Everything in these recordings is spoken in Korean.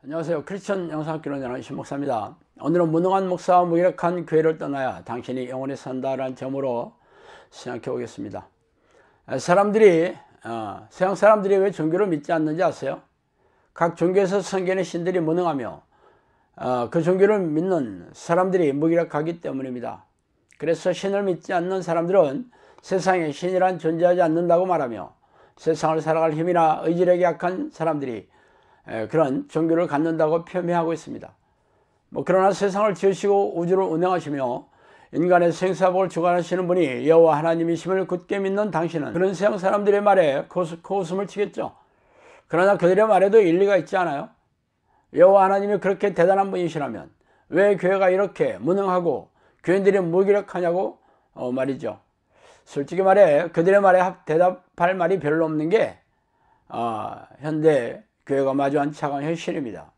안녕하세요. 크리스천 영상학교로 전하는 신목사입니다. 오늘은 무능한 목사와 무기력한 교회를 떠나야 당신이 영원히 산다라는 점으로 생각해 보겠습니다. 서양 사람들이 왜 종교를 믿지 않는지 아세요? 각 종교에서 섬기는 신들이 무능하며 그 종교를 믿는 사람들이 무기력하기 때문입니다. 그래서 신을 믿지 않는 사람들은 세상에 신이란 존재하지 않는다고 말하며 세상을 살아갈 힘이나 의지력이 약한 사람들이 그런 종교를 갖는다고 폄훼하고 있습니다. 그러나 세상을 지으시고 우주를 운행하시며 인간의 생사복을 주관하시는 분이 여호와 하나님이심을 굳게 믿는 당신은 그런 서양 사람들의 말에 코웃음을 치겠죠. 그러나 그들의 말에도 일리가 있지 않아요? 여호와 하나님이 그렇게 대단한 분이시라면 왜 교회가 이렇게 무능하고 교인들이 무기력하냐고 말이죠. 솔직히 말해 그들의 말에 대답할 말이 별로 없는 게 현대 교회가 마주한 차가운 현실입니다.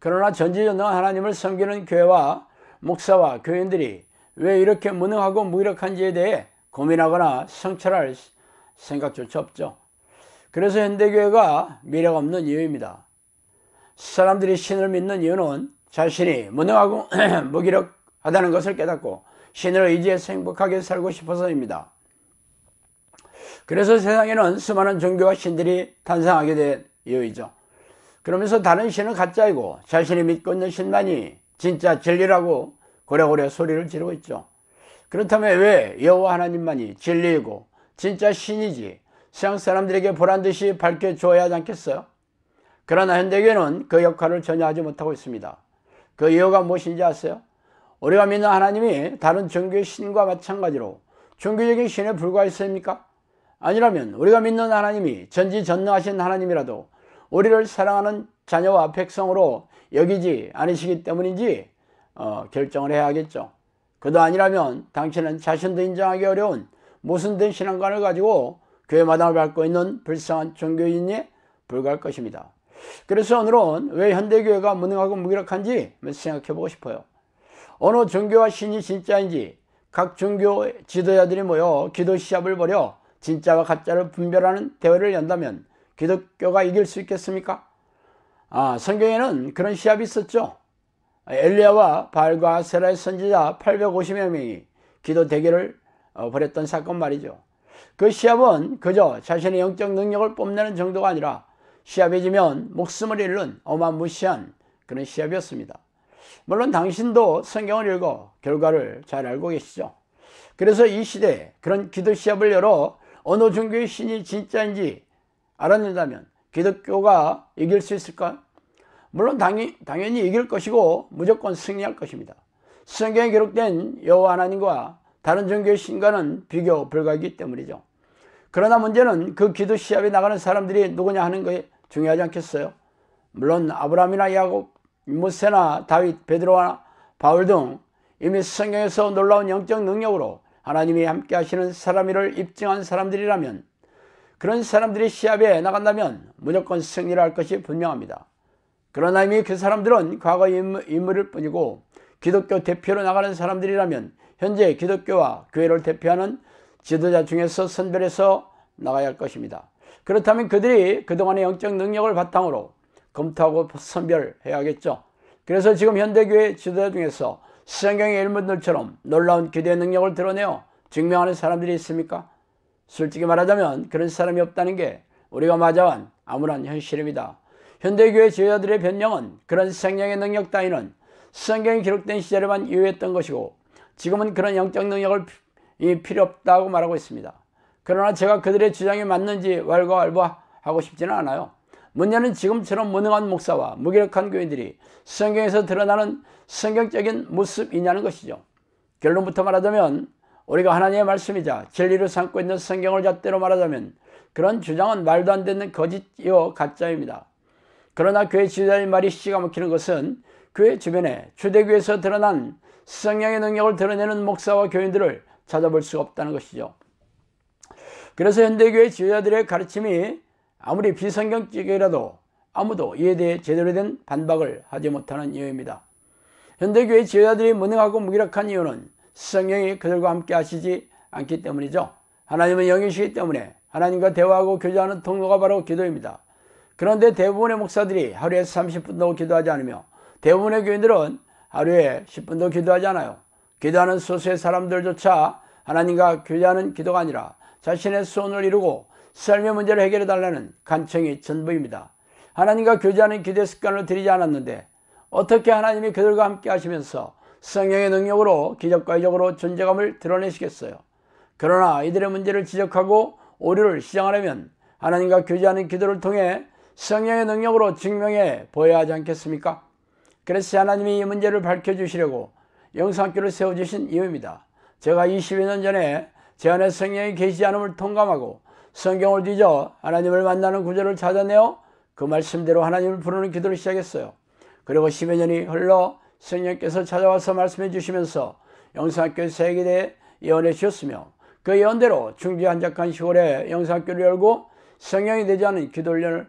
그러나 전지전능한 하나님을 섬기는 교회와 목사와 교인들이 왜 이렇게 무능하고 무기력한지에 대해 고민하거나 성찰할 생각조차 없죠. 그래서 현대교회가 미래가 없는 이유입니다. 사람들이 신을 믿는 이유는 자신이 무능하고 무기력하다는 것을 깨닫고 신을 의지해서 행복하게 살고 싶어서입니다. 그래서 세상에는 수많은 종교와 신들이 탄생하게 된 이유이죠. 그러면서 다른 신은 가짜이고 자신이 믿고 있는 신만이 진짜 진리라고 고래고래 소리를 지르고 있죠. 그렇다면 왜 여호와 하나님만이 진리이고 진짜 신이지 서양 사람들에게 보란듯이 밝혀줘야 하지 않겠어요? 그러나 현대교회는 그 역할을 전혀 하지 못하고 있습니다. 그 이유가 무엇인지 아세요? 우리가 믿는 하나님이 다른 종교의 신과 마찬가지로 종교적인 신에 불과했습니까? 아니라면 우리가 믿는 하나님이 전지전능하신 하나님이라도 우리를 사랑하는 자녀와 백성으로 여기지 않으시기 때문인지 결정을 해야 하겠죠. 그도 아니라면 당신은 자신도 인정하기 어려운 모순된 신앙관을 가지고 교회 마당을 밟고 있는 불쌍한 종교인에 불과할 것입니다. 그래서 오늘은 왜 현대교회가 무능하고 무기력한지 생각해 보고 싶어요. 어느 종교와 신이 진짜인지 각 종교 지도자들이 모여 기도 시합을 벌여 진짜와 가짜를 분별하는 대회를 연다면 기독교가 이길 수 있겠습니까? 성경에는 그런 시합이 있었죠. 엘리야와 바알과 세라의 선지자 850여 명이 기도 대결을 벌였던 사건 말이죠. 그 시합은 그저 자신의 영적 능력을 뽐내는 정도가 아니라 시합에 지면 목숨을 잃는 어마무시한 그런 시합이었습니다. 물론 당신도 성경을 읽어 결과를 잘 알고 계시죠. 그래서 이 시대에 그런 기도 시합을 열어 어느 종교의 신이 진짜인지 알아낸다면 기독교가 이길 수 있을까? 물론 당연히 이길 것이고 무조건 승리할 것입니다. 성경에 기록된 여호와 하나님과 다른 종교의 신과는 비교 불가이기 때문이죠. 그러나 문제는 그 기도 시합에 나가는 사람들이 누구냐 하는 게 중요하지 않겠어요? 물론 아브라함이나 야곱, 모세나 다윗, 베드로와 바울 등 이미 성경에서 놀라운 영적 능력으로 하나님이 함께 하시는 사람이를 입증한 사람들이라면 그런 사람들이 시합에 나간다면 무조건 승리를 할 것이 분명합니다. 그러나 이미 그 사람들은 과거 인물일 뿐이고 기독교 대표로 나가는 사람들이라면 현재 기독교와 교회를 대표하는 지도자 중에서 선별해서 나가야 할 것입니다. 그렇다면 그들이 그동안의 영적 능력을 바탕으로 검토하고 선별해야겠죠. 그래서 지금 현대교회 지도자 중에서 성경의 일문들처럼 놀라운 기도의 능력을 드러내어 증명하는 사람들이 있습니까? 솔직히 말하자면 그런 사람이 없다는 게 우리가 맞아온 암울한 현실입니다. 현대교회 지도자들의 변명은 그런 생명의 능력 따위는 성경이 기록된 시절에만 유효했던 것이고 지금은 그런 영적 능력을 필요 없다고 말하고 있습니다. 그러나 제가 그들의 주장이 맞는지 왈가왈부하고 싶지는 않아요. 문제는 지금처럼 무능한 목사와 무기력한 교인들이 성경에서 드러나는 성경적인 모습이냐는 것이죠. 결론부터 말하자면 우리가 하나님의 말씀이자 진리로 삼고 있는 성경을 잣대로 말하자면 그런 주장은 말도 안 되는 거짓이요 가짜입니다. 그러나 교회 지도자의 말이 시가 막히는 것은 교회 주변에 초대교회에서 드러난 성령의 능력을 드러내는 목사와 교인들을 찾아볼 수가 없다는 것이죠. 그래서 현대교회 지도자들의 가르침이 아무리 비성경적이라도 아무도 이에 대해 제대로 된 반박을 하지 못하는 이유입니다. 현대교회 지도자들이 무능하고 무기력한 이유는 성령이 그들과 함께 하시지 않기 때문이죠. 하나님은 영이시기 때문에 하나님과 대화하고 교제하는 통로가 바로 기도입니다. 그런데 대부분의 목사들이 하루에 30분도 기도하지 않으며 대부분의 교인들은 하루에 10분도 기도하지 않아요. 기도하는 소수의 사람들조차 하나님과 교제하는 기도가 아니라 자신의 소원을 이루고 삶의 문제를 해결해 달라는 간청이 전부입니다. 하나님과 교제하는 기도의 습관을 들이지 않았는데 어떻게 하나님이 그들과 함께 하시면서 성령의 능력으로 기적과적으로 존재감을 드러내시겠어요? 그러나 이들의 문제를 지적하고 오류를 시정하려면 하나님과 교제하는 기도를 통해 성령의 능력으로 증명해 보여야 하지 않겠습니까? 그래서 하나님이 이 문제를 밝혀주시려고 영상학교를 세워주신 이유입니다. 제가 20여 년 전에 제 안에 성령이 계시지 않음을 통감하고 성경을 뒤져 하나님을 만나는 구절을 찾아내어 그 말씀대로 하나님을 부르는 기도를 시작했어요. 그리고 10여 년이 흘러 성령께서 찾아와서 말씀해 주시면서 영상학교 세계에 대해 예언해 주셨으며 그 예언대로 충주 한적한 시골에 영상학교를 열고 성령이 되지 않은 기도훈련을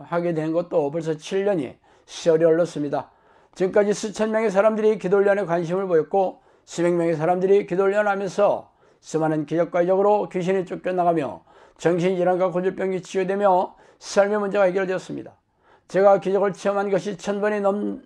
하게 된 것도 벌써 7년이 세월이 흘렀습니다. 지금까지 수천 명의 사람들이 기도훈련에 관심을 보였고 수백 명의 사람들이 기도훈련을 하면서 수많은 기적과 이적으로 귀신이 쫓겨나가며 정신질환과 고질병이 치유되며 삶의 문제가 해결되었습니다. 제가 기적을 체험한 것이 1000번이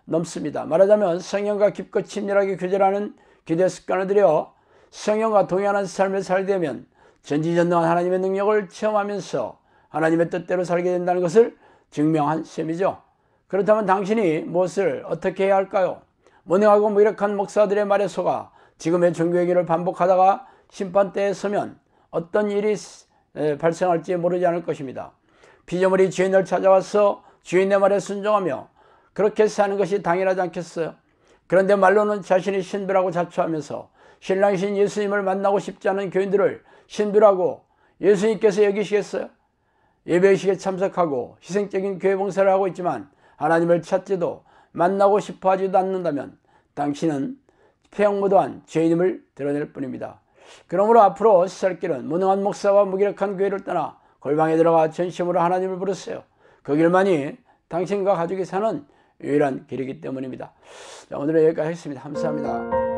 넘습니다. 말하자면 성령과 깊고 친밀하게 교제하는 기도의 습관을 들여 성령과 동행하는 삶을 살게 되면 전지전능한 하나님의 능력을 체험하면서 하나님의 뜻대로 살게 된다는 것을 증명한 셈이죠. 그렇다면 당신이 무엇을 어떻게 해야 할까요? 무능하고 무기력한 목사들의 말에 속아 지금의 종교의 길을 반복하다가 심판대에 서면 어떤 일이 발생할지 모르지 않을 것입니다. 피조물이 주인을 찾아와서 주인의 말에 순종하며 그렇게 사는 것이 당연하지 않겠어요? 그런데 말로는 자신이 신부라고 자처하면서 신랑이신 예수님을 만나고 싶지 않은 교인들을 신부라고 예수님께서 여기시겠어요? 예배의식에 참석하고 희생적인 교회 봉사를 하고 있지만 하나님을 찾지도 만나고 싶어 하지도 않는다면 당신은 폐역무도한 죄인임을 드러낼 뿐입니다. 그러므로 앞으로 살 길은 무능한 목사와 무기력한 교회를 떠나 골방에 들어가 전심으로 하나님을 부르세요. 그 길만이 당신과 가족이 사는 유일한 길이기 때문입니다. 자, 오늘은 여기까지 하겠습니다. 감사합니다.